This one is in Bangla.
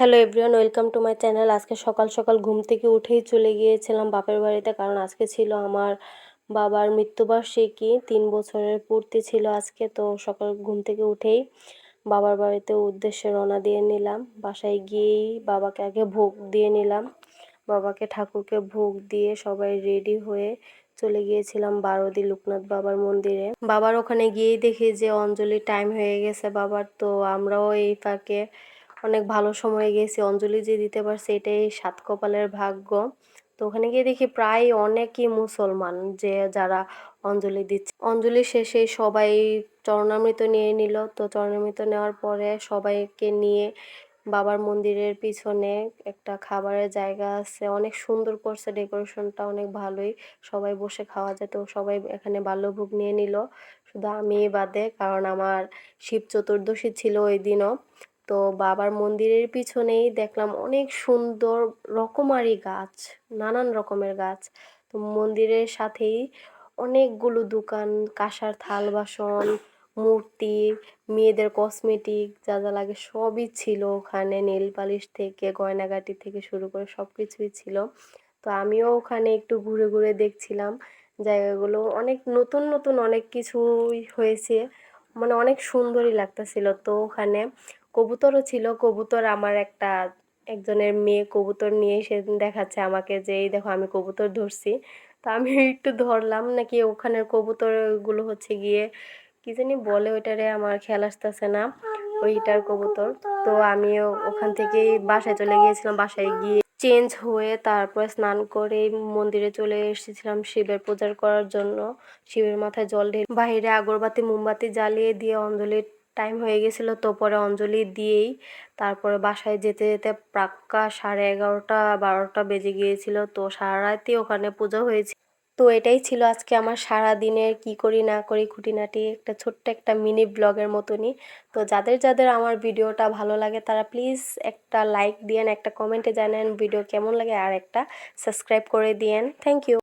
Hello everyone, welcome to my channel. আজকে সকাল সকাল ঘুম থেকে উঠেই চলে গিয়েছিলাম বাপের বাড়িতে, কারণ আজকে ছিল আমার বাবার মৃত্যুবার্ষিকী। 3 বছরের পূর্তি ছিল আজকে। তো সকাল ঘুম থেকে উঠেই বাবার বাড়িতে উদ্দেশ্যে রওনা দিয়ে নিলাম। বাসায় গিয়েই বাবাকে আগে ভোগ দিয়ে নিলাম। বাবাকে ঠাকুরকে ভোগ দিয়ে সবাই রেডি হয়ে চলে গিয়েছিলাম বারোদি লোকনাথ বাবার মন্দিরে। বাবার ওখানে গিয়েই দেখি যে অঞ্জলির টাইম হয়ে গেছে বাবার। তো আমরাও এই ফাঁকে অনেক ভালো সময়ে গেছি, অঞ্জলি যে দিতে পারছে এটাই সাত কপালের ভাগ্য। তো ওখানে গিয়ে দেখি প্রায় অনেকই মুসলমান যে যারা অঞ্জলি দিচ্ছে। অঞ্জলি শেষে সবাই চরণামৃত নিয়ে নিল। তো চরণামৃত নেওয়ার পরে সবাইকে নিয়ে বাবার মন্দিরের পিছনে একটা খাবারের জায়গা আছে, অনেক সুন্দর করছে ডেকোরেশনটা, অনেক ভালোই, সবাই বসে খাওয়া যায়। তো সবাই এখানে বাল্যভোগ নিয়ে নিল, শুধু আমি বাদে, কারণ আমার শিব চতুর্দশী ছিল ওই দিনও। তো বাবার মন্দিরের পিছনেই দেখলাম অনেক সুন্দর রকমারি গাছ, নানান রকমের গাছ। তো মন্দিরের সাথেই অনেকগুলো দোকান, কাঁসার থাল বাসন, মূর্তি, মেয়েদের কসমেটিক যা যা লাগে সবই ছিল ওখানে। নেল পালিশ থেকে গয়নাগাটি থেকে শুরু করে সব কিছুই ছিল। তো আমিও ওখানে একটু ঘুরে ঘুরে দেখছিলাম জায়গাগুলো। অনেক নতুন নতুন অনেক কিছুই হয়েছে, মানে অনেক সুন্দরই লাগতেছিল। তো ওখানে কবুতরও ছিল। কবুতর আমার একজনের মেয়ে কবুতর নিয়ে সেদিন দেখাচ্ছে আমাকে যে এই দেখো আমি কবুতর ধরছি। তো আমি একটু ধরলাম, নাকি ওখানের কবুতরগুলো হচ্ছে গিয়ে কি জানি বলে ওইটারে, আমার খেয়াল আসতেছে না, ওইটার কবুতর। তো আমিও ওখান থেকেই বাসায় চলে গিয়েছিলাম। বাসায় গিয়ে চেঞ্জ হয়ে তারপর স্নান করে মন্দিরে চলে এসেছিলাম শিবের পূজার করার জন্য। শিবের মাথায় জল ঢেলে বাইরে আগরবাতি মোমবাতি জ্বালিয়ে দিয়ে অঞ্জলির টাইম হয়ে গেছিলো। তো পরে অঞ্জলি দিয়েই তারপরে বাসায় যেতে যেতে প্রাক্কা 11:30-12টা বেজে গিয়েছিল। তো সারা রাতই ওখানে পুজো হয়েছে। তো এটাই ছিল আজকে আমার সারা দিনের কি করি না করি খুঁটিনাটি, একটা ছোট্ট একটা মিনি ব্লগের মতনই। তো যাদের যাদের আমার ভিডিওটা ভালো লাগে তারা প্লিজ একটা লাইক দিয়েন, একটা কমেন্টে জানান ভিডিও কেমন লাগে, আর একটা সাবস্ক্রাইব করে দিয়েন। Thank you.